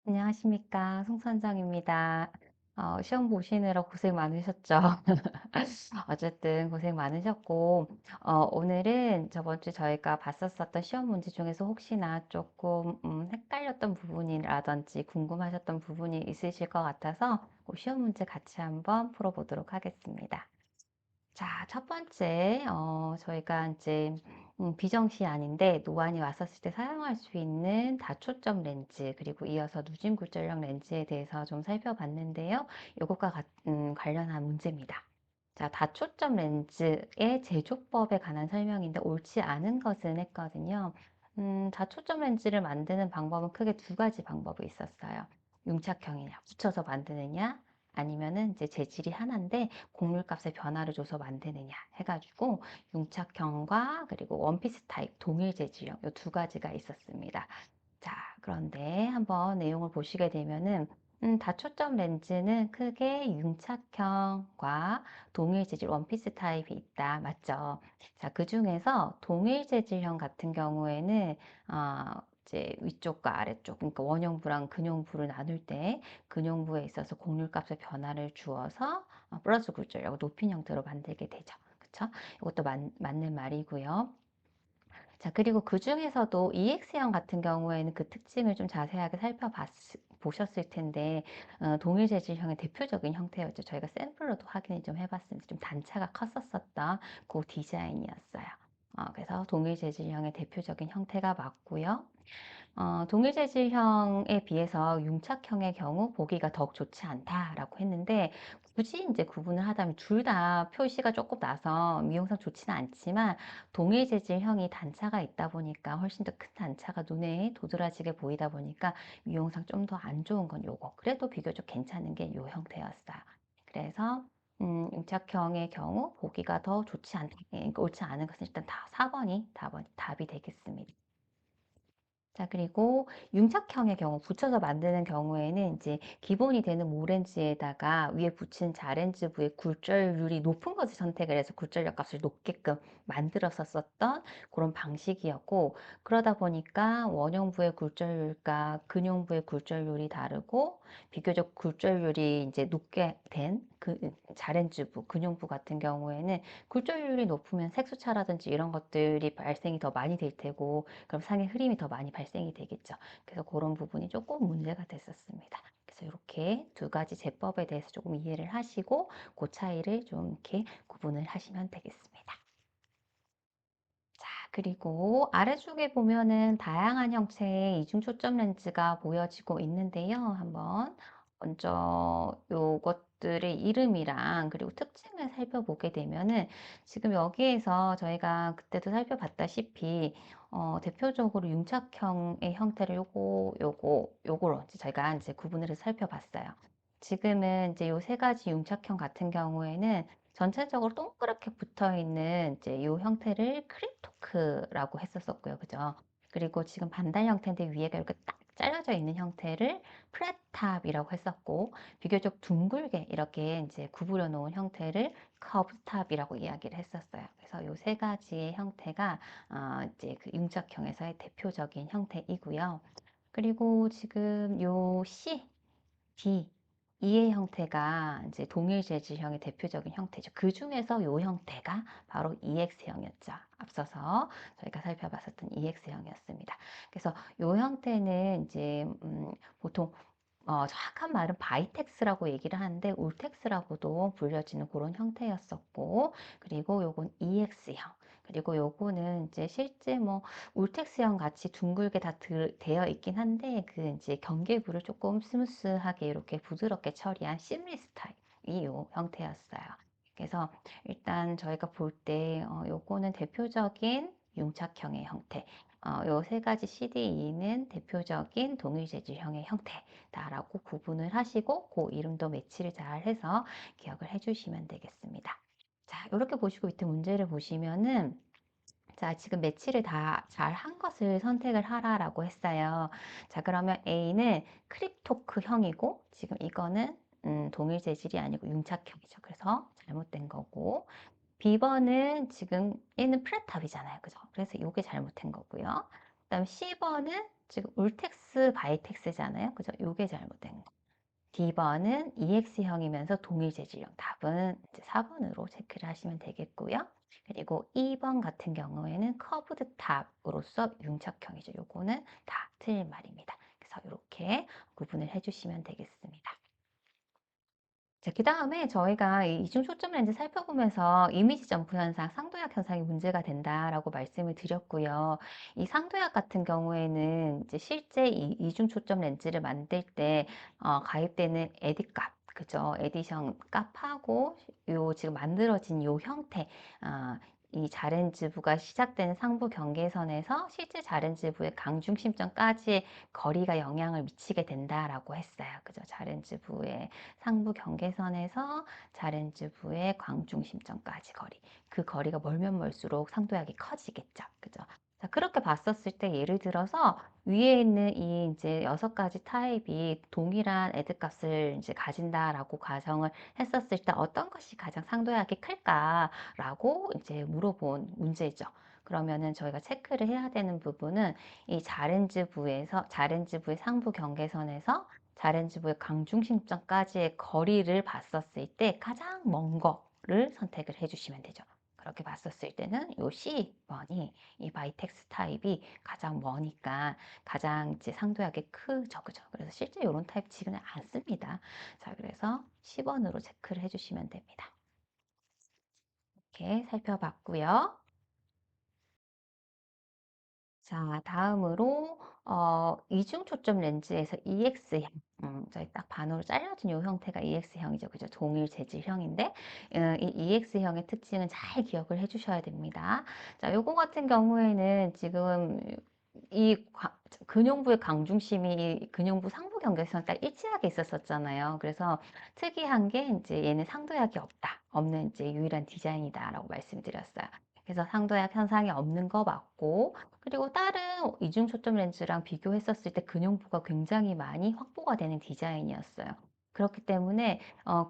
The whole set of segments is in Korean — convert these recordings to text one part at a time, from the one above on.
안녕하십니까. 송선정입니다. 시험 보시느라 고생 많으셨죠? 어쨌든 고생 많으셨고, 오늘은 저번 주 저희가 봤었었던 시험 문제 중에서 혹시나 조금 헷갈렸던 부분이라든지 궁금하셨던 부분이 있으실 것 같아서 그 시험 문제 같이 한번 풀어보도록 하겠습니다. 자, 첫 번째, 저희가 이제 비정시안인데 노안이 왔었을 때 사용할 수 있는 다초점 렌즈 그리고 이어서 누진 굴절력 렌즈에 대해서 좀 살펴봤는데요. 이것과 관련한 문제입니다. 자, 다초점 렌즈의 제조법에 관한 설명인데 옳지 않은 것은 했거든요. 다초점 렌즈를 만드는 방법은 크게 두 가지 방법이 있었어요. 융착형이냐, 붙여서 만드느냐, 아니면은 이제 재질이 하나인데 곡률값의 변화를 줘서 만드느냐 해가지고 융착형과 그리고 원피스 타입 동일 재질형 이 두 가지가 있었습니다. 자, 그런데 한번 내용을 보시게 되면은 다초점 렌즈는 크게 융착형과 동일 재질 원피스 타입이 있다. 맞죠? 자, 그 중에서 동일 재질형 같은 경우에는 이제 위쪽과 아래쪽, 그러니까 원형부랑 근형부를 나눌 때 근형부에 있어서 곡률값의 변화를 주어서 플러스 굴절력 높인 형태로 만들게 되죠. 그쵸? 이것도 맞는 말이고요. 자, 그리고 그 중에서도 EX형 같은 경우에는 그 특징을 좀 자세하게 보셨을 텐데, 동일 재질형의 대표적인 형태였죠. 저희가 샘플로도 확인을 좀 해봤습니다. 좀 단차가 컸었었던 그 디자인이었어요. 그래서 동일 재질형의 대표적인 형태가 맞고요. 동일 재질형에 비해서 융착형의 경우 보기가 더욱 좋지 않다라고 했는데 굳이 이제 구분을 하자면 둘 다 표시가 조금 나서 미용상 좋지는 않지만 동일 재질형이 단차가 있다 보니까 훨씬 더 큰 단차가 눈에 도드라지게 보이다 보니까 미용상 좀 더 안 좋은 건 요거. 그래도 비교적 괜찮은 게 요 형태였어요. 그래서 융착형의 경우 보기가 더 좋지 않다. 예, 그러니까 옳지 않은 것은 일단 다 4번이 답이 되겠습니다. 자, 그리고 융착형의 경우, 붙여서 만드는 경우에는 이제 기본이 되는 모렌지에다가 위에 붙인 자렌즈부의 굴절률이 높은 것을 선택을 해서 굴절력 값을 높게끔 만들었었던 그런 방식이었고, 그러다 보니까 원형부의 굴절률과 근형부의 굴절률이 다르고, 비교적 굴절률이 이제 높게 된 자렌즈부, 근형부 같은 경우에는 굴절률이 높으면 색소차라든지 이런 것들이 발생이 더 많이 될 테고, 그럼 상의 흐림이 더 많이 발생이 되겠죠. 그래서 그런 부분이 조금 문제가 됐었습니다. 그래서 이렇게 두 가지 제법에 대해서 조금 이해를 하시고 그 차이를 좀 이렇게 구분을 하시면 되겠습니다. 자, 그리고 아래쪽에 보면은 다양한 형태의 이중 초점 렌즈가 보여지고 있는데요. 한번 먼저 요것들의 이름이랑 그리고 특징을 살펴보게 되면은 지금 여기에서 저희가 그때도 살펴봤다시피 대표적으로 융착형의 형태를 요거로 이제 저희가 이제 구분을 해서 살펴봤어요. 지금은 이제 요 세 가지 융착형 같은 경우에는 전체적으로 동그랗게 붙어 있는 이제 이 형태를 크립토크라고 했었었고요. 그죠? 그리고 지금 반달 형태인데 위에가 이렇게 딱 잘라져 있는 형태를 플랫탑이라고 했었고, 비교적 둥글게 이렇게 이제 구부려 놓은 형태를 커브탑이라고 이야기를 했었어요. 그래서 이 세 가지의 형태가 이제 그 융착형에서의 대표적인 형태이고요. 그리고 지금 요 C, D, E의 형태가 이제 동일 재질형의 대표적인 형태죠. 그 중에서 이 형태가 바로 EX형이었죠. 앞서서 저희가 살펴봤었던 EX형이었습니다. 그래서 이 형태는 이제 보통 정확한 말은 바이텍스라고 얘기를 하는데 울텍스라고도 불려지는 그런 형태였었고, 그리고 요건 EX형. 그리고 요거는 이제 실제 뭐 울텍스형 같이 둥글게 다 되어 있긴 한데 그 이제 경계부를 조금 스무스하게 이렇게 부드럽게 처리한 심리 스타일이 요 형태였어요. 그래서 일단 저희가 볼 때 요거는 대표적인 융착형의 형태. 요 세 가지 CDE는 대표적인 동일 재질형의 형태다라고 구분을 하시고 그 이름도 매치를 잘 해서 기억을 해주시면 되겠습니다. 자, 이렇게 보시고 밑에 문제를 보시면은 자, 지금 매치를 다 잘 한 것을 선택을 하라라고 했어요. 자, 그러면 A는 크립토크형이고, 지금 이거는 동일 재질이 아니고 융착형이죠. 그래서 잘못된 거고, B번은 지금 얘는 플랫탑이잖아요. 그죠? 그래서 이게 잘못된 거고요. 그다음 C번은 지금 울텍스 바이텍스잖아요. 그죠? 요게 잘못된 거. D번은 EX형이면서 동일 재질형. 답은 이제 4번으로 체크를 하시면 되겠고요. 그리고 2번 같은 경우에는 커브드 탑으로서 융착형이죠. 요거는 다 틀린 말입니다. 그래서 이렇게 구분을 해주시면 되겠습니다. 자, 그 다음에 저희가 이 이중 초점 렌즈 살펴보면서 이미지 점프 현상, 상도약 현상이 문제가 된다라고 말씀을 드렸고요. 이 상도약 같은 경우에는 이제 실제 이 이중 초점 렌즈를 만들 때 가입되는 에디 값, 그죠? 에디션 값하고 요 지금 만들어진 요 형태, 이 자렌즈부가 시작되는 상부 경계선에서 실제 자렌즈부의 강중심점까지의 거리가 영향을 미치게 된다라고 했어요. 그죠? 자렌즈부의 상부 경계선에서 자렌즈부의 광중심점까지 거리. 그 거리가 멀면 멀수록 상도약이 커지겠죠. 그죠? 자, 그렇게 봤었을 때 예를 들어서 위에 있는 이 이제 6가지 타입이 동일한 애드 값을 이제 가진다라고 가정을 했었을 때 어떤 것이 가장 상도약이 클까라고 이제 물어본 문제죠. 그러면은 저희가 체크를 해야 되는 부분은 이 자렌즈부의 상부 경계선에서 자렌즈부의 강중심점까지의 거리를 봤었을 때 가장 먼 거를 선택을 해주시면 되죠. 그렇게 봤었을 때는 요 C번이 이 바이텍스 타입이 가장 머니까 가장 이제 상도약이 크죠. 그죠? 그래서 실제 이런 타입 지금은 안 씁니다. 자, 그래서 10번으로 체크를 해주시면 됩니다. 이렇게 살펴봤고요. 자, 다음으로 이중 초점 렌즈에서 EX형, 저희 딱 반으로 잘려진 이 형태가 EX형이죠. 그죠? 동일 재질형인데 이 EX형의 특징은 잘 기억을 해주셔야 됩니다. 자, 요거 같은 경우에는 지금 이 근용부의 강중심이 이 근용부 상부 경계선 딱 일치하게 있었었잖아요. 그래서 특이한 게 이제 얘는 상도약이 없는 이제 유일한 디자인이다라고 말씀드렸어요. 그래서 상도약 현상이 없는 거 맞고, 그리고 다른 이중 초점 렌즈랑 비교했었을 때 근용부가 굉장히 많이 확보가 되는 디자인이었어요. 그렇기 때문에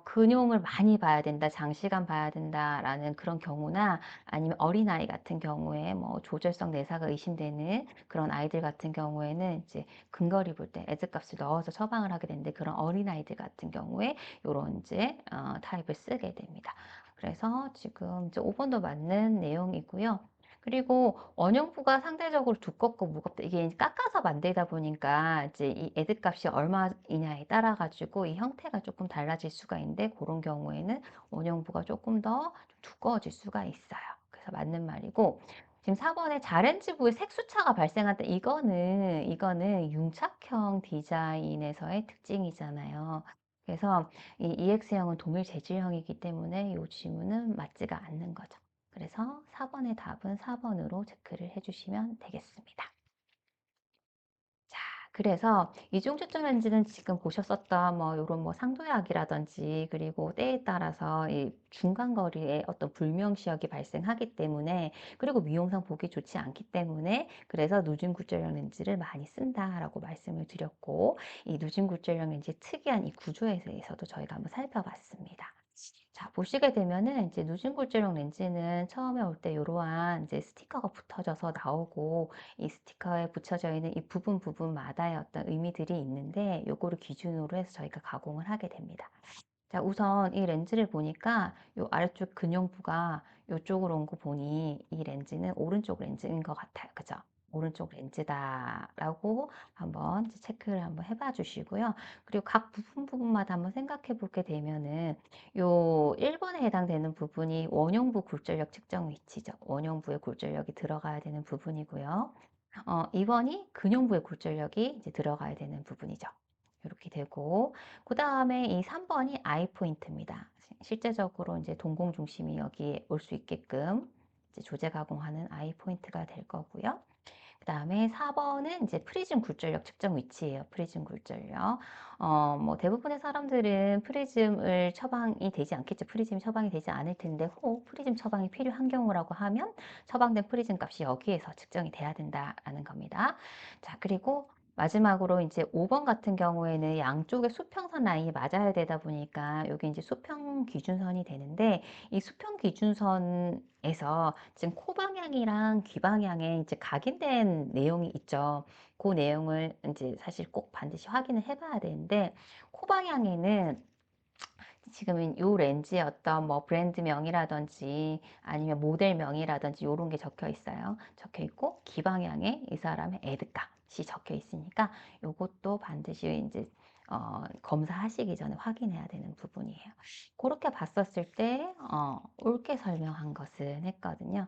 근용을 많이 봐야 된다, 장시간 봐야 된다라는 그런 경우나 아니면 어린아이 같은 경우에 뭐 조절성 내사가 의심되는 그런 아이들 같은 경우에는 이제 근거리 볼 때 애드값을 넣어서 처방을 하게 되는데 그런 어린아이들 같은 경우에 요런 이제 타입을 쓰게 됩니다. 그래서 지금 이제 5번도 맞는 내용이고요. 그리고 원형부가 상대적으로 두껍고 무겁다. 이게 깎아서 만들다 보니까 이제 이 애드 값이 얼마이냐에 따라 가지고 이 형태가 조금 달라질 수가 있는데 그런 경우에는 원형부가 조금 더 두꺼워질 수가 있어요. 그래서 맞는 말이고 지금 4번에 자렌즈부의 색수차가 발생한다. 이거는 융착형 디자인에서의 특징이잖아요. 그래서 이 EX형은 동일 재질형이기 때문에 이 지문은 맞지가 않는 거죠. 그래서 4번의 답은 4번으로 체크를 해주시면 되겠습니다. 자, 그래서 이중초점 렌즈는 지금 보셨었던 뭐 이런 뭐 상도약이라든지 그리고 때에 따라서 이 중간 거리에 어떤 불명시역이 발생하기 때문에 그리고 미용상 보기 좋지 않기 때문에 그래서 누진 굴절형 렌즈를 많이 쓴다라고 말씀을 드렸고 이 누진 굴절형 렌즈의 특이한 이 구조에 대해서도 저희가 한번 살펴봤습니다. 자, 보시게 되면은 이제 누진 굴절형 렌즈는 처음에 올 때 이러한 이제 스티커가 붙어져서 나오고 이 스티커에 붙여져 있는 이 부분마다의 어떤 의미들이 있는데 요거를 기준으로 해서 저희가 가공을 하게 됩니다. 자, 우선 이 렌즈를 보니까 요 아래쪽 근용부가 요쪽으로 온 거 보니 이 렌즈는 오른쪽 렌즈인 것 같아요. 그죠? 오른쪽 렌즈다라고 한번 이제 체크를 한번 해봐 주시고요. 그리고 각 부분마다 한번 생각해 보게 되면은 요 1번에 해당되는 부분이 원형부 굴절력 측정 위치죠. 원형부의 굴절력이 들어가야 되는 부분이고요. 2번이 근형부의 굴절력이 이제 들어가야 되는 부분이죠. 이렇게 되고, 그 다음에 이 3번이 아이 포인트입니다. 실제적으로 이제 동공 중심이 여기에 올 수 있게끔 이제 조제 가공하는 아이 포인트가 될 거고요. 그 다음에 4번은 이제 프리즘 굴절력 측정 위치예요. 프리즘 굴절력. 뭐 대부분의 사람들은 프리즘을 처방이 되지 않겠죠. 프리즘 처방이 되지 않을 텐데 혹 프리즘 처방이 필요한 경우라고 하면 처방된 프리즘 값이 여기에서 측정이 돼야 된다라는 겁니다. 자, 그리고 마지막으로 이제 5번 같은 경우에는 양쪽에 수평선 라인이 맞아야 되다 보니까 요게 이제 수평 기준선이 되는데, 이 수평 기준선에서 지금 코 방향이랑 귀 방향에 이제 각인된 내용이 있죠. 그 내용을 이제 사실 꼭 반드시 확인을 해 봐야 되는데, 코 방향에는 지금은 요 렌즈의 어떤 뭐 브랜드명이라든지 아니면 모델명이라든지 요런 게 적혀 있어요. 적혀 있고 귀 방향에 이 사람의 애드값이 적혀 있으니까 요것도 반드시 이제 검사하시기 전에 확인해야 되는 부분이에요. 그렇게 봤었을 때 옳게 설명한 것은 했거든요.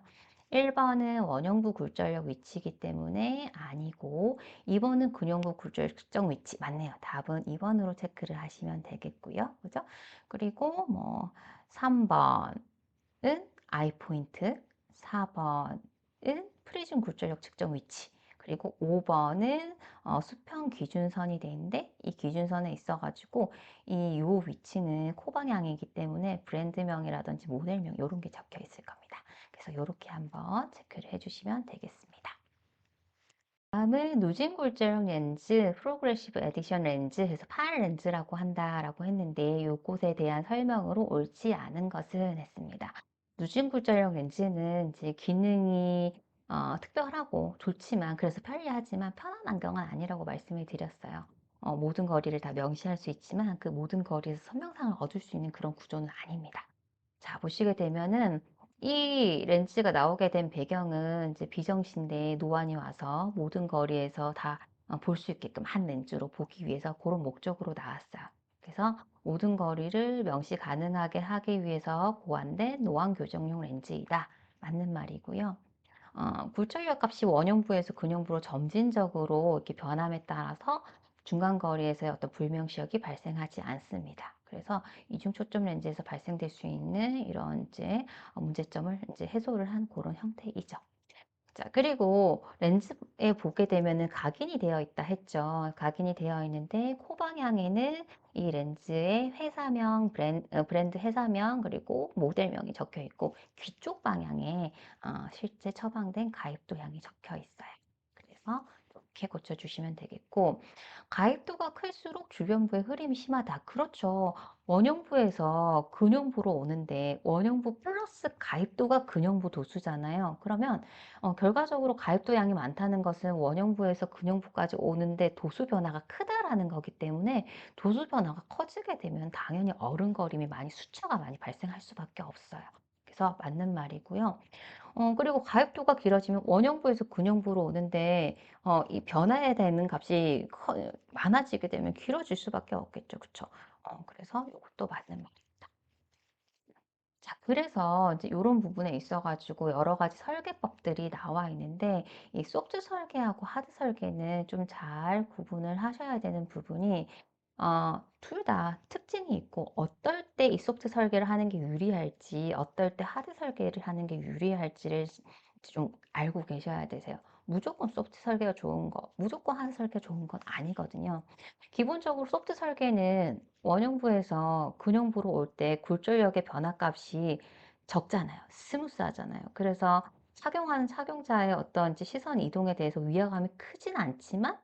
1번은 원형부 굴절력 위치이기 때문에 아니고, 2번은 근형부 굴절력 측정 위치 맞네요. 답은 2번으로 체크를 하시면 되겠고요. 그죠? 그리고 뭐 3번은 아이 포인트, 4번은 프리즘 굴절력 측정 위치, 그리고 5번은 수평 기준선이 되는데, 이 기준선에 있어가지고 이 요 위치는 코 방향이기 때문에 브랜드명이라든지 모델명 이런 게 적혀 있을 겁니다. 그래서 이렇게 한번 체크를 해주시면 되겠습니다. 다음은 누진 굴절형 렌즈, 프로그레시브 에디션 렌즈 해서 파일 렌즈라고 한다라고 했는데, 요것에 대한 설명으로 옳지 않은 것은 했습니다. 누진 굴절형 렌즈는 이제 기능이 특별하고 좋지만, 그래서 편리하지만 편한 안경은 아니라고 말씀을 드렸어요. 모든 거리를 다 명시할 수 있지만 그 모든 거리에서 선명상을 얻을 수 있는 그런 구조는 아닙니다. 자, 보시게 되면은 이 렌즈가 나오게 된 배경은 이제 비정시인데 노안이 와서 모든 거리에서 다 볼 수 있게끔 한 렌즈로 보기 위해서 그런 목적으로 나왔어요. 그래서 모든 거리를 명시 가능하게 하기 위해서 고안된 노안 교정용 렌즈이다. 맞는 말이고요. 굴절력 값이 원형부에서 근형부로 점진적으로 이렇게 변함에 따라서 중간 거리에서의 어떤 불명시력이 발생하지 않습니다. 그래서 이중 초점 렌즈에서 발생될 수 있는 이런 이제 문제점을 이제 해소를 한 그런 형태이죠. 자, 그리고 렌즈에 보게 되면은 각인이 되어 있다 했죠. 각인이 되어 있는데, 코 방향에는 이 렌즈의 회사명, 브랜드 회사명, 그리고 모델명이 적혀 있고, 귀 쪽 방향에 실제 처방된 가입도량이 적혀 있어요. 그래서 이렇게 고쳐주시면 되겠고, 가입도가 클수록 주변부의 흐림이 심하다. 그렇죠. 원형부에서 근형부로 오는데, 원형부 플러스 가입도가 근형부 도수잖아요. 그러면 결과적으로 가입도 양이 많다는 것은 원형부에서 근형부까지 오는데 도수 변화가 크다라는 거기 때문에, 도수 변화가 커지게 되면 당연히 어른거림이 수차가 많이 발생할 수밖에 없어요. 그래서 맞는 말이고요. 그리고 가입도가 길어지면 원형부에서 근형부로 오는데 이 변화에 되는 값이 많아지게 되면 길어질 수밖에 없겠죠. 그쵸? 그래서 이것도 맞는 말입니다. 자, 그래서 이제 요런 부분에 있어가지고 여러 가지 설계법들이 나와 있는데, 이 소프트 설계하고 하드 설계는 좀 잘 구분을 하셔야 되는 부분이, 둘 다 특징이 있고, 어떨 때 이 소프트 설계를 하는 게 유리할지, 어떨 때 하드 설계를 하는 게 유리할지를 좀 알고 계셔야 되세요. 무조건 소프트 설계가 좋은 거, 무조건 하드 설계가 좋은 건 아니거든요. 기본적으로 소프트 설계는 원형부에서 근형부로 올 때 굴절력의 변화값이 적잖아요. 스무스하잖아요. 그래서 착용하는 착용자의 어떤 이제 시선 이동에 대해서 위화감이 크진 않지만,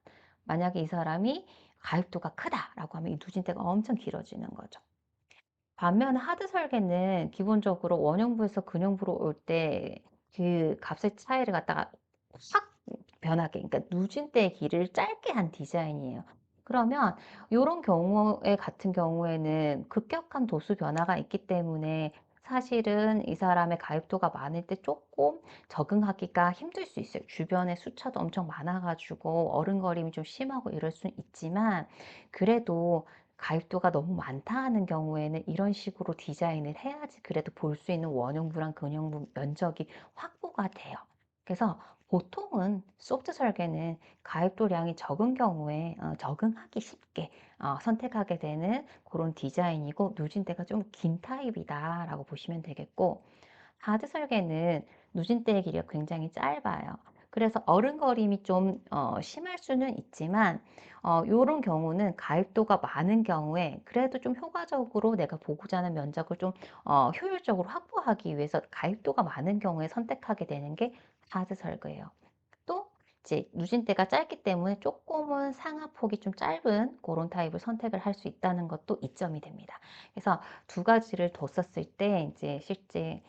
만약에 이 사람이 가입도가 크다라고 하면 이 누진대가 엄청 길어지는 거죠. 반면 하드 설계는 기본적으로 원형부에서 근형부로 올 때 그 값의 차이를 갖다가 확 변하게, 그러니까 누진대의 길이를 짧게 한 디자인이에요. 그러면 이런 경우에 같은 경우에는 급격한 도수 변화가 있기 때문에 사실은 이 사람의 가입도가 많을 때 조금 적응하기가 힘들 수 있어요. 주변에 수차도 엄청 많아가지고 어른거림이 좀 심하고 이럴 수는 있지만, 그래도 가입도가 너무 많다 하는 경우에는 이런 식으로 디자인을 해야지 그래도 볼 수 있는 원형부랑 근형부 면적이 확보가 돼요. 그래서 보통은 소프트 설계는 가입도량이 적은 경우에 적응하기 쉽게 선택하게 되는 그런 디자인이고, 누진대가 좀 긴 타입이다라고 보시면 되겠고, 하드 설계는 누진대의 길이가 굉장히 짧아요. 그래서 어른거림이 좀 심할 수는 있지만, 이런 경우는 가입도가 많은 경우에 그래도 좀 효과적으로 내가 보고자 하는 면적을 좀 효율적으로 확보하기 위해서 가입도가 많은 경우에 선택하게 되는 게 하드 설계예요. 또 이제 누진대가 짧기 때문에 조금은 상하폭이 좀 짧은 그런 타입을 선택을 할 수 있다는 것도 이점이 됩니다. 그래서 두 가지를 뒀었을 때 이제 실제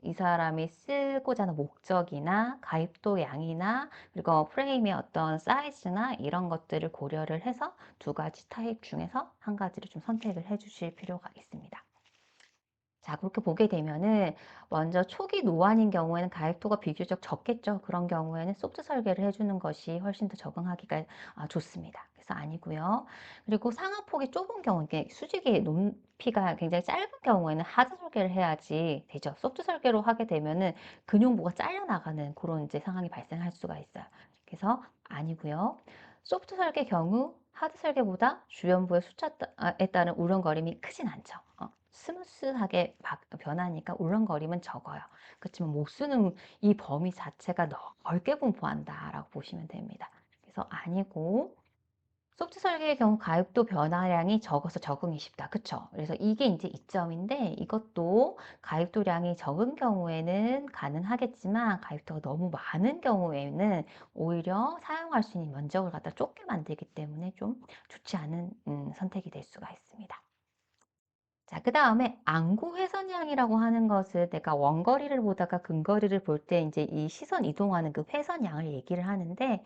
이 사람이 쓰고자 하는 목적이나 가입도 양이나 그리고 프레임의 어떤 사이즈나 이런 것들을 고려를 해서 두 가지 타입 중에서 한 가지를 좀 선택을 해 주실 필요가 있습니다. 자, 그렇게 보게 되면은 먼저 초기 노안인 경우에는 가입도가 비교적 적겠죠. 그런 경우에는 소프트 설계를 해주는 것이 훨씬 더 적응하기가 좋습니다. 그래서 아니고요. 그리고 상하폭이 좁은 경우, 이게 수직의 높이가 굉장히 짧은 경우에는 하드 설계를 해야지 되죠. 소프트 설계로 하게 되면은 근용부가 잘려나가는 그런 이제 상황이 발생할 수가 있어요. 그래서 아니고요. 소프트 설계 경우 하드 설계보다 주변부의 숫자에 따른 울렁거림이 크진 않죠. 스무스하게 변하니까 울렁거림은 적어요. 그렇지만 못 쓰는 이 범위 자체가 넓게 분포한다라고 보시면 됩니다. 그래서 아니고 소프트 설계의 경우 가입도 변화량이 적어서 적응이 쉽다. 그쵸? 그래서 이게 이제 이점인데 이것도 가입도량이 적은 경우에는 가능하겠지만 가입도가 너무 많은 경우에는 오히려 사용할 수 있는 면적을 갖다 좁게 만들기 때문에 좀 좋지 않은 선택이 될 수가 있습니다. 자, 그 다음에 안구 회선량이라고 하는 것을 내가 원거리를 보다가 근거리를 볼 때 이제 이 시선 이동하는 그 회선량을 얘기를 하는데,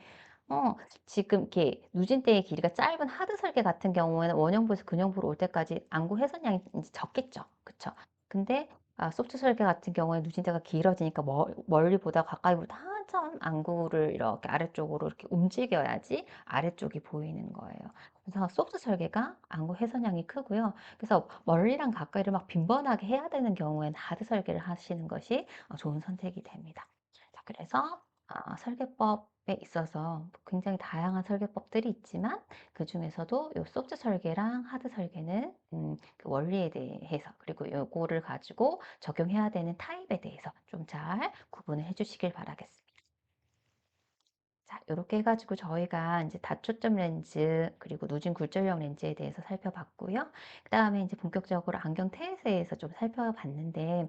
어, 지금 이렇게 누진대의 길이가 짧은 하드 설계 같은 경우에는 원형부에서 근형부로 올 때까지 안구 회선량이 이제 적겠죠. 그쵸? 근데 소프트 설계 같은 경우에 누진대가 길어지니까 멀리 보다 가까이 보다 한참 안구를 이렇게 아래쪽으로 이렇게 움직여야지 아래쪽이 보이는 거예요. 그래서 소프트 설계가 안구 회선량이 크고요. 그래서 멀리랑 가까이를 막 빈번하게 해야 되는 경우에는 하드 설계를 하시는 것이 좋은 선택이 됩니다. 자, 그래서 설계법에 있어서 굉장히 다양한 설계법들이 있지만 그 중에서도 요 소프트 설계랑 하드 설계는 그 원리에 대해서 그리고 요거를 가지고 적용해야 되는 타입에 대해서 좀 잘 구분을 해주시길 바라겠습니다. 자, 이렇게 해가지고 저희가 이제 다초점 렌즈 그리고 누진 굴절형 렌즈에 대해서 살펴봤고요. 그 다음에 이제 본격적으로 안경테에 대해서 좀 살펴봤는데,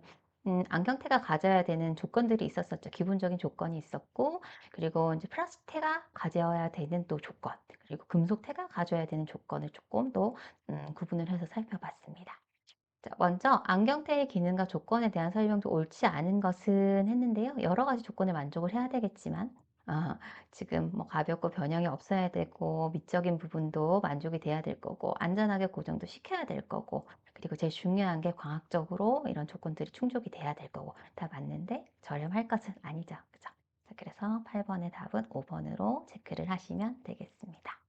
안경테가 가져야 되는 조건들이 있었었죠. 기본적인 조건이 있었고, 그리고 이제 플라스틱테가 가져야 되는 또 조건, 그리고 금속테가 가져야 되는 조건을 조금 더 구분을 해서 살펴봤습니다. 자, 먼저 안경테의 기능과 조건에 대한 설명도 옳지 않은 것은 했는데요. 여러 가지 조건을 만족을 해야 되겠지만, 아, 지금 뭐 가볍고 변형이 없어야 되고, 미적인 부분도 만족이 돼야 될 거고, 안전하게 고정도 시켜야 될 거고, 그리고 제일 중요한 게 광학적으로 이런 조건들이 충족이 돼야 될 거고, 다 맞는데 저렴할 것은 아니죠. 그죠? 자, 그래서 8번의 답은 5번으로 체크를 하시면 되겠습니다.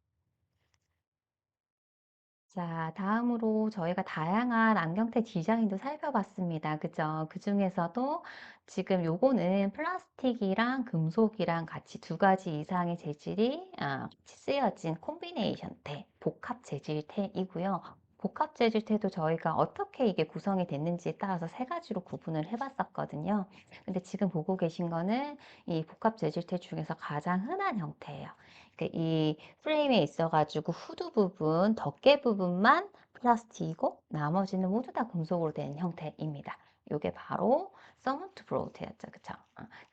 자, 다음으로 저희가 다양한 안경테 디자인도 살펴봤습니다. 그죠? 그 중에서도 지금 요거는 플라스틱이랑 금속이랑 같이 두 가지 이상의 재질이 같이 쓰여진 콤비네이션 테, 복합 재질 테이고요. 복합 재질 테도 저희가 어떻게 이게 구성이 됐는지에 따라서 세 가지로 구분을 해봤었거든요. 근데 지금 보고 계신 거는 이 복합 재질 테 중에서 가장 흔한 형태예요. 이 프레임에 있어가지고 후드 부분, 덮개 부분만 플라스틱이고 나머지는 모두 다 금속으로 된 형태입니다. 이게 바로 서먼트 브로우트였죠. 그쵸?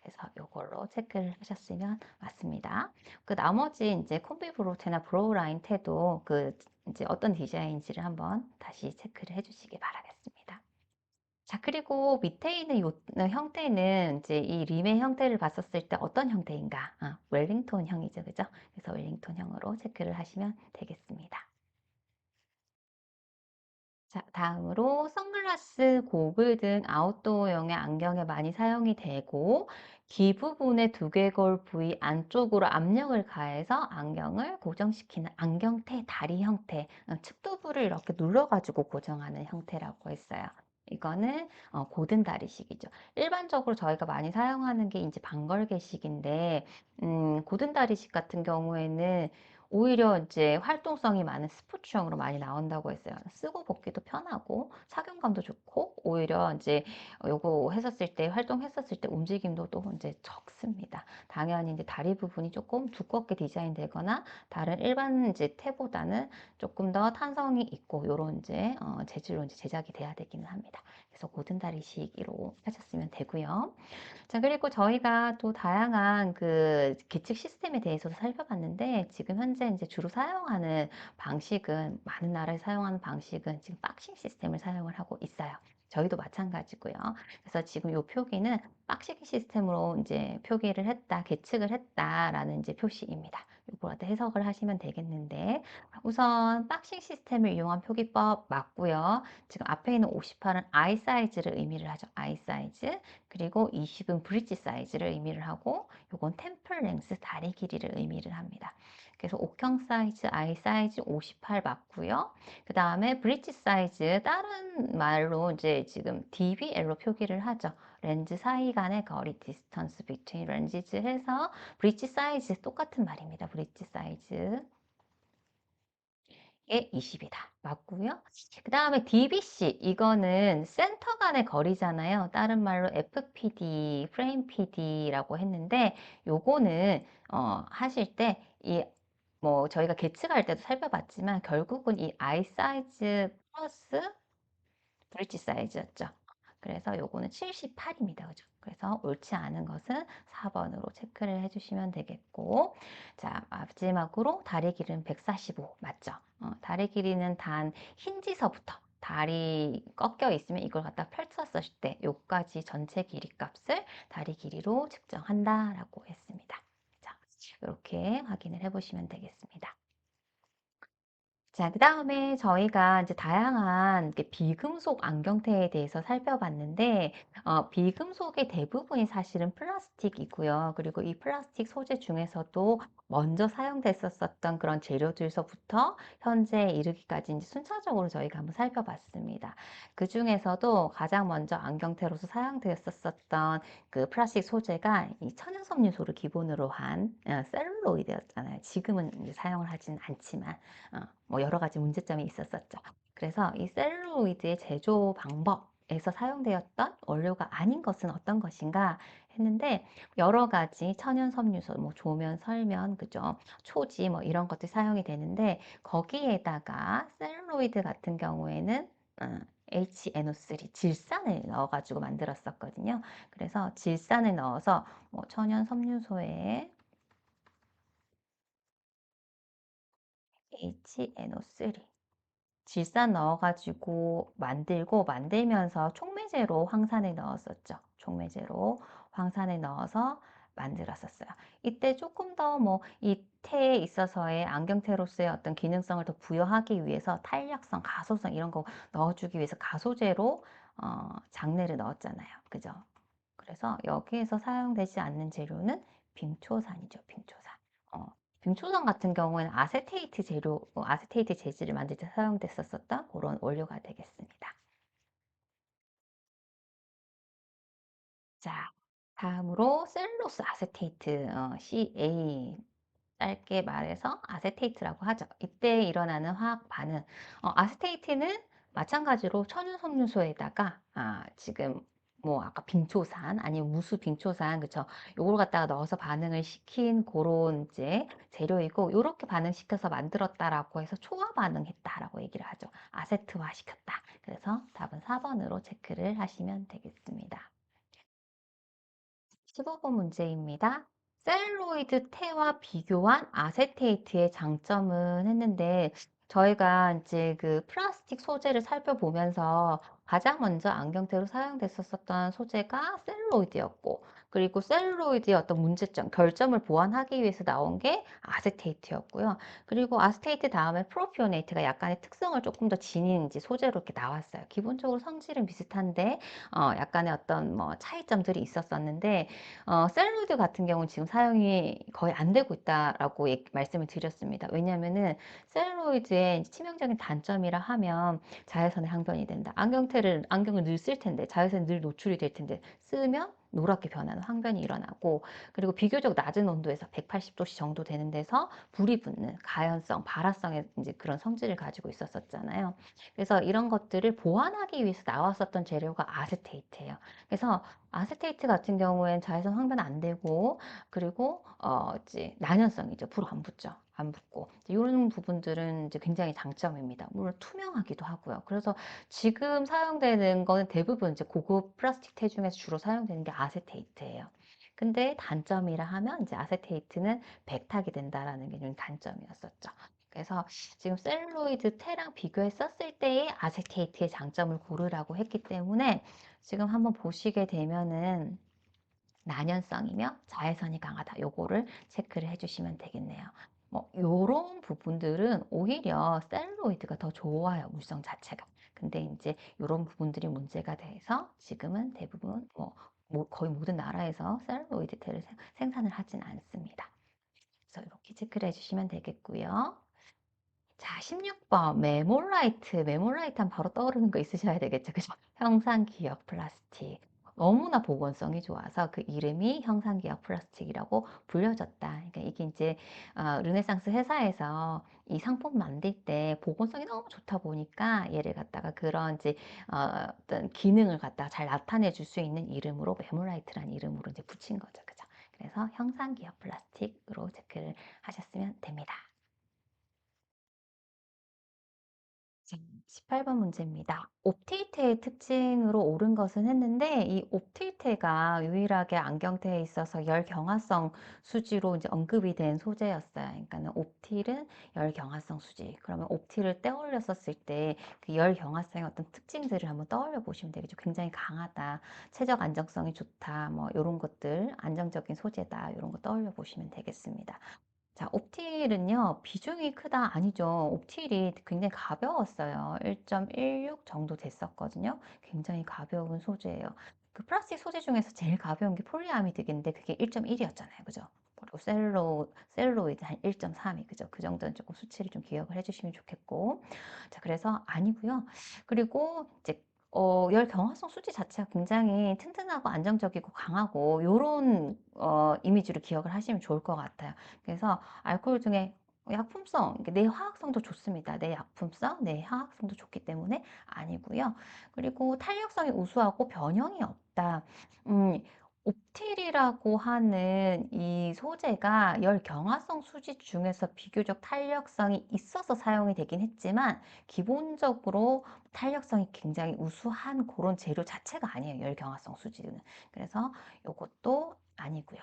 그래서 이걸로 체크를 하셨으면 맞습니다. 그 나머지 이제 콤비 브로우트나 브로우 라인 테도 그 이제 어떤 디자인인지를 한번 다시 체크를 해주시기 바라겠습니다. 자, 그리고 밑에 있는 요 형태는 이제 이 림의 형태를 봤었을 때 어떤 형태인가? 웰링톤형이죠. 그죠? 그래서 웰링톤형으로 체크를 하시면 되겠습니다. 자, 다음으로 선글라스, 고글 등 아웃도어용의 안경에 많이 사용이 되고 귀 부분에 두개골 부위 안쪽으로 압력을 가해서 안경을 고정시키는 안경테 다리 형태, 측두부를 이렇게 눌러가지고 고정하는 형태라고 했어요. 이거는 고든 다리식이죠. 일반적으로 저희가 많이 사용하는 게 이제 반걸개식인데 고든 다리식 같은 경우에는 오히려 이제 활동성이 많은 스포츠용으로 많이 나온다고 했어요. 쓰고 벗기도 편하고 착용감도 좋고 오히려 이제 요거 했었을 때 활동했었을 때 움직임도 또 이제 적습니다. 당연히 이제 다리 부분이 조금 두껍게 디자인되거나 다른 일반 이제 테보다는 조금 더 탄성이 있고 요런 이제 재질로 이제 제작이 돼야 되기는 합니다. 그래서 고든 다리 시기로 하셨으면 되고요. 자, 그리고 저희가 또 다양한 그 계측 시스템에 대해서도 살펴봤는데, 지금 현재 이제 주로 사용하는 방식은, 많은 나라에 사용하는 방식은 지금 박싱 시스템을 사용을 하고 있어요. 저희도 마찬가지고요. 그래서 지금 이 표기는 박싱 시스템으로 이제 표기를 했다, 계측을 했다라는 이제 표시입니다. 이걸 갖다 해석을 하시면 되겠는데, 우선 박싱 시스템을 이용한 표기법 맞고요. 지금 앞에 있는 58은 아이 사이즈를 의미를 하죠. 아이 사이즈. 그리고 20은 브릿지 사이즈를 의미를 하고 요건 템플 랭스 다리 길이를 의미를 합니다. 그래서 옥형 사이즈, 아이 사이즈 58 맞고요. 그 다음에 브릿지 사이즈 다른 말로 이제 지금 DBL로 표기를 하죠. 렌즈 사이 간의 거리 distance between lenses 해서 브릿지 사이즈 똑같은 말입니다. 브릿지 사이즈. 에 20이다. 맞고요. 그 다음에 DBC 이거는 센터 간의 거리잖아요. 다른 말로 FPD, 프레임 PD라고 했는데 요거는 하실 때 이 뭐 저희가 계측할 때도 살펴봤지만 결국은 이 아이 사이즈 플러스 브릿지 사이즈였죠. 그래서 요거는 78입니다. 그죠? 그래서 옳지 않은 것은 4번으로 체크를 해주시면 되겠고, 자, 마지막으로 다리 길이는 145 맞죠? 다리 길이는 단 힌지서부터 다리 꺾여 있으면 이걸 갖다 펼쳤을 때 요까지 전체 길이 값을 다리 길이로 측정한다라고 했습니다. 자, 이렇게 확인을 해보시면 되겠습니다. 자, 그 다음에 저희가 이제 다양한 비금속 안경테에 대해서 살펴봤는데, 비금속의 대부분이 사실은 플라스틱이고요. 그리고 이 플라스틱 소재 중에서도 먼저 사용됐었던 그런 재료들서부터 현재 이르기까지 이제 순차적으로 저희가 한번 살펴봤습니다. 그 중에서도 가장 먼저 안경테로서 사용되었었던 그 플라스틱 소재가 이 천연섬유소를 기본으로 한 셀룰로이드였잖아요. 지금은 이제 사용을 하지는 않지만. 뭐 여러 가지 문제점이 있었었죠. 그래서 이 셀룰로이드의 제조 방법에서 사용되었던 원료가 아닌 것은 어떤 것인가 했는데 여러 가지 천연 섬유소, 뭐 조면, 설면, 그죠? 초지 뭐 이런 것들이 사용이 되는데 거기에다가 셀룰로이드 같은 경우에는 HNO3 질산을 넣어가지고 만들었었거든요. 그래서 질산을 넣어서 뭐 천연 섬유소에 HNO3 질산 넣어가지고 만들면서 촉매제로 황산을 넣었었죠. 촉매제로 황산을 넣어서 만들었었어요. 이때 조금 더 뭐 이 태에 있어서의 안경테로스의 어떤 기능성을 더 부여하기 위해서 탄력성, 가소성 이런 거 넣어주기 위해서 가소제로 장내를 넣었잖아요. 그죠? 그래서 여기에서 사용되지 않는 재료는 빙초산이죠. 빙초산. 어, 빙초산 같은 경우에는 아세테이트 재료, 아세테이트 재질을 만들 때 사용됐었던 그런 원료가 되겠습니다. 자, 다음으로 셀룰로스 아세테이트, CA 짧게 말해서 아세테이트라고 하죠. 이때 일어나는 화학 반응. 아세테이트는 마찬가지로 천연섬유소에다가 지금 뭐 아까 빙초산 아니면 무수 빙초산 그쵸? 요걸 갖다가 넣어서 반응을 시킨 그런 이제 재료이고 요렇게 반응시켜서 만들었다라고 해서 초화 반응했다라고 얘기를 하죠. 아세트화 시켰다. 그래서 답은 4번으로 체크를 하시면 되겠습니다. 15번 문제입니다. 셀룰로이드 태와 비교한 아세테이트의 장점은 했는데 저희가 이제 그 플라스틱 소재를 살펴보면서 가장 먼저 안경테로 사용됐었던 소재가 셀룰로이드였고 그리고 셀룰로이드의 어떤 문제점, 결점을 보완하기 위해서 나온 게 아세테이트였고요. 그리고 아세테이트 다음에 프로피오네이트가 약간의 특성을 조금 더 지닌 이제 소재로 이렇게 나왔어요. 기본적으로 성질은 비슷한데 약간의 어떤 뭐 차이점들이 있었었는데 셀룰로이드 같은 경우는 지금 사용이 거의 안 되고 있다라고 말씀을 드렸습니다. 왜냐하면은 셀룰로이드의 치명적인 단점이라 하면 자외선의 항변이 된다. 안경을 늘 쓸 텐데 자외선에 늘 노출이 될 텐데 쓰면 노랗게 변하는 황변이 일어나고, 그리고 비교적 낮은 온도에서 180도씨 정도 되는 데서 불이 붙는 가연성, 발화성의 이제 그런 성질을 가지고 있었었잖아요. 그래서 이런 것들을 보완하기 위해서 나왔었던 재료가 아세테이트예요. 그래서 아세테이트 같은 경우엔 자외선 황변 안 되고, 그리고 이제 난연성이죠. 불 안 붙죠. 안 붙고 이런 부분들은 이제 굉장히 장점입니다. 물론 투명하기도 하고요. 그래서 지금 사용되는 거는 대부분 이제 고급 플라스틱 테 중에서 주로 사용되는 게 아세테이트예요. 근데 단점이라 하면 이제 아세테이트는 백탁이 된다라는 게 좀 단점이었었죠. 그래서 지금 셀룰로이드 테랑 비교했었을 때의 아세테이트의 장점을 고르라고 했기 때문에 지금 한번 보시게 되면은 난연성이며 자외선이 강하다. 요거를 체크를 해주시면 되겠네요. 뭐 요런 부분들은 오히려 셀룰로이드가 더 좋아요. 물성 자체가. 근데 이제 요런 부분들이 문제가 돼서 지금은 대부분 뭐 거의 모든 나라에서 셀룰로이드 테를 생산을 하진 않습니다. 그래서 이렇게 체크를 해주시면 되겠고요. 자, 16번 메몰라이트. 메몰라이트 하면 바로 떠오르는 거 있으셔야 되겠죠. 그죠? 형상기억 플라스틱. 너무나 보건성이 좋아서 그 이름이 형상기억 플라스틱이라고 불려졌다. 그러니까 이게 이제 르네상스 회사에서 이 상품 만들 때 보건성이 너무 좋다 보니까 얘를 갖다가 그런 이제 어떤 기능을 갖다가 잘 나타내 줄 수 있는 이름으로 메몰라이트라는 이름으로 이제 붙인 거죠. 그죠? 그래서 형상기억 플라스틱으로 체크를 하셨으면 됩니다. 자, 18번 문제입니다. 옵티테의 특징으로 옳은 것은 했는데 이 옵티테가 유일하게 안경테에 있어서 열경화성 수지로 이제 언급이 된 소재였어요. 그러니까는 옵틸은 열경화성 수지. 그러면 옵틸을 떼올렸었을 때 그 열경화성의 어떤 특징들을 한번 떠올려 보시면 되겠죠. 굉장히 강하다, 최적 안정성이 좋다, 뭐 이런 것들, 안정적인 소재다 이런 거 떠올려 보시면 되겠습니다. 자, 옵틸은요, 비중이 크다 아니죠. 옵틸이 굉장히 가벼웠어요. 1.16 정도 됐었거든요. 굉장히 가벼운 소재예요. 그 플라스틱 소재 중에서 제일 가벼운 게 폴리아미드인데 그게 1.1이었잖아요. 그죠? 그리고 셀룰로이드 한 1.3이 그죠? 그 정도는 조금 수치를 좀 기억을 해주시면 좋겠고. 자, 그래서 아니고요. 그리고 이제 열 경화성 수지 자체가 굉장히 튼튼하고 안정적이고 강하고 요런 이미지로 기억을 하시면 좋을 것 같아요. 그래서 알코올 중에 약품성, 내 화학성도 좋습니다. 내 약품성, 내 화학성도 좋기 때문에 아니고요. 그리고 탄력성이 우수하고 변형이 없다. 음, 옵틸이라고 하는 이 소재가 열경화성 수지 중에서 비교적 탄력성이 있어서 사용이 되긴 했지만 기본적으로 탄력성이 굉장히 우수한 그런 재료 자체가 아니에요. 열경화성 수지는. 그래서 이것도 아니고요.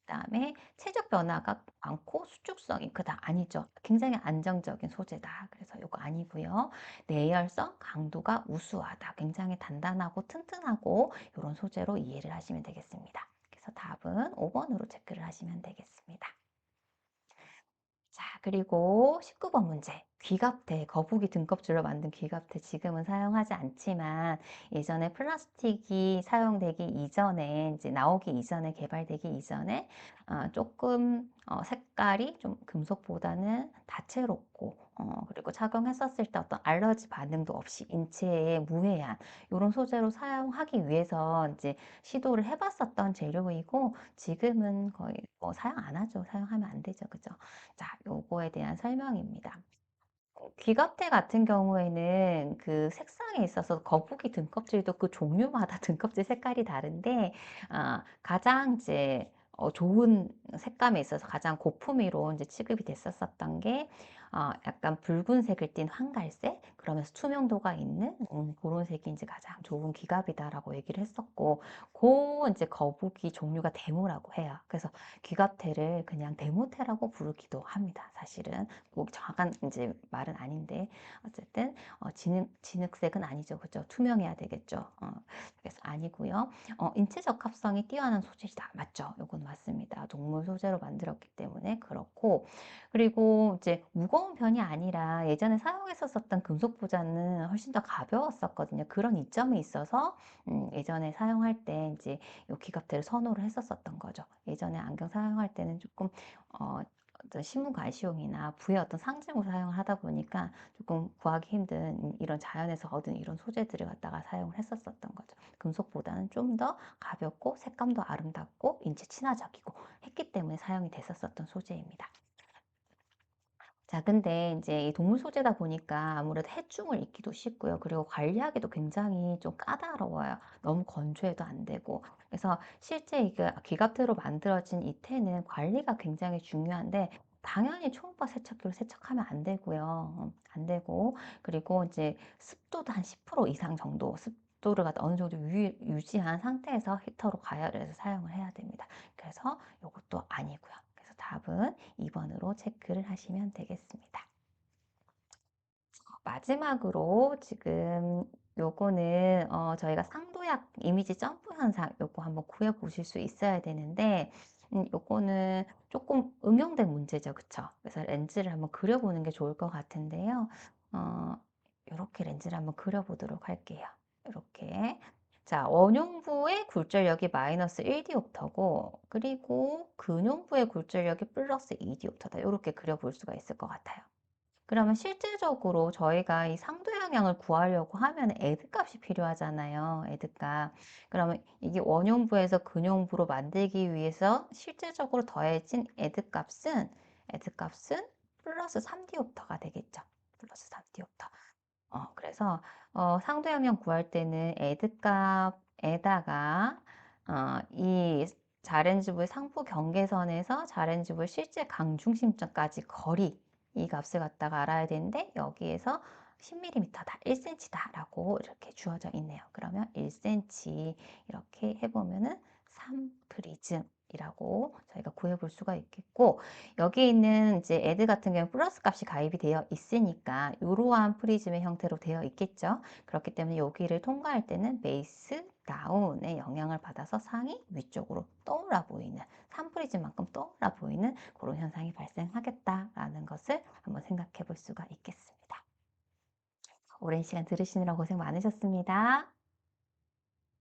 그다음에 체적 변화가 많고 수축성이 크다. 아니죠. 굉장히 안정적인 소재다. 그래서 이거 아니고요. 내열성, 강도가 우수하다. 굉장히 단단하고 튼튼하고 이런 소재로 이해를 하시면 되겠습니다. 그래서 답은 5번으로 체크를 하시면 되겠습니다. 자, 그리고 19번 문제. 귀갑대, 거북이 등껍질로 만든 귀갑대 지금은 사용하지 않지만 예전에 플라스틱이 사용되기 이전에 이제 나오기 이전에 개발되기 이전에 조금 색깔이 좀 금속보다는 다채롭고 그리고 착용했었을 때 어떤 알러지 반응도 없이 인체에 무해한 이런 소재로 사용하기 위해서 이제 시도를 해봤었던 재료이고 지금은 거의 뭐 사용 안 하죠. 사용하면 안 되죠. 그죠? 자, 요거에 대한 설명입니다. 귀갑대 같은 경우에는 그 색상에 있어서 거북이 등껍질도 그 종류마다 등껍질 색깔이 다른데 가장 이제 좋은 색감에 있어서 가장 고품위로 이제 취급이 됐었던 게 약간 붉은색을 띤 황갈색 그러면서 투명도가 있는 그런 색이 이제 가장 좋은 귀갑이다라고 얘기를 했었고 그 이제 거북이 종류가 데모라고 해요. 그래서 귀갑대를 그냥 데모테라고 부르기도 합니다. 사실은 뭐 정확한 이제 말은 아닌데 어쨌든 진흙색은 아니죠. 그죠? 투명해야 되겠죠. 그래서 아니고요. 인체 적합성이 뛰어난 소재이다. 맞죠? 이건 맞습니다. 동물 소재로 만들었기 때문에 그렇고 그리고 이제 무거운 편이 아니라 예전에 사용했었던 금속보다는 훨씬 더 가벼웠었거든요. 그런 이점이 있어서 예전에 사용할 때 이제 요 기갑대를 선호를 했었었던 거죠. 예전에 안경 사용할 때는 조금 어, 어떤 신문가시용이나 부의 어떤 상징으로 사용을 하다 보니까 조금 구하기 힘든 이런 자연에서 얻은 이런 소재들을 갖다가 사용을 했었었던 거죠. 금속보다는 좀 더 가볍고 색감도 아름답고 인체 친화적이고 했기 때문에 사용이 됐었었던 소재입니다. 자, 근데 이제 이 동물 소재다 보니까 아무래도 해충을 입기도 쉽고요. 그리고 관리하기도 굉장히 좀 까다로워요. 너무 건조해도 안 되고. 그래서 실제 이게 귀갑대로 만들어진 이 테는 관리가 굉장히 중요한데, 당연히 초음파 세척기로 세척하면 안 되고요. 안 되고. 그리고 이제 습도도 한 10% 이상 정도, 습도를 갖다 어느 정도 유지한 상태에서 히터로 가열을 해서 사용을 해야 됩니다. 그래서 이것도 아니고요. 그래서 답은 2번으로 체크를 하시면 되겠습니다. 마지막으로 지금 요거는 저희가 상도약 이미지 점프 현상 요거 한번 구해 보실 수 있어야 되는데 요거는 조금 응용된 문제죠. 그쵸? 그래서 렌즈를 한번 그려보는 게 좋을 것 같은데요. 어, 요렇게 렌즈를 한번 그려보도록 할게요. 이렇게. 자, 원용부의 굴절력이 마이너스 1디옵터고, 그리고 근용부의 굴절력이 플러스 2디옵터다. 이렇게 그려볼 수가 있을 것 같아요. 그러면 실질적으로 저희가 이 상도 영향을 구하려고 하면 애드 값이 필요하잖아요. 애드 값. 그러면 이게 원용부에서 근용부로 만들기 위해서 실질적으로 더해진 애드 값은 플러스 3디옵터가 되겠죠. 플러스 3디옵터. 그래서 상도 영향 구할 때는 애드 값에다가 이 자렌지브의 상부 경계선에서 자렌지브의 실제 강중심점까지 거리 이 값을 갖다가 알아야 되는데 여기에서 10mm다, 1cm다라고 이렇게 주어져 있네요. 그러면 1cm 이렇게 해보면은 3프리즘이라고 저희가 구해볼 수가 있겠고 여기 있는 이제 애드 같은 경우는 플러스 값이 가입이 되어 있으니까 이러한 프리즘의 형태로 되어 있겠죠. 그렇기 때문에 여기를 통과할 때는 베이스 다운의 영향을 받아서 상이 위쪽으로 떠올라 보이는 3프리즘만큼 떠올라 보이는 그런 현상이 발생하겠다라는 것을 한번 생각해 볼 수가 있겠습니다. 오랜 시간 들으시느라 고생 많으셨습니다.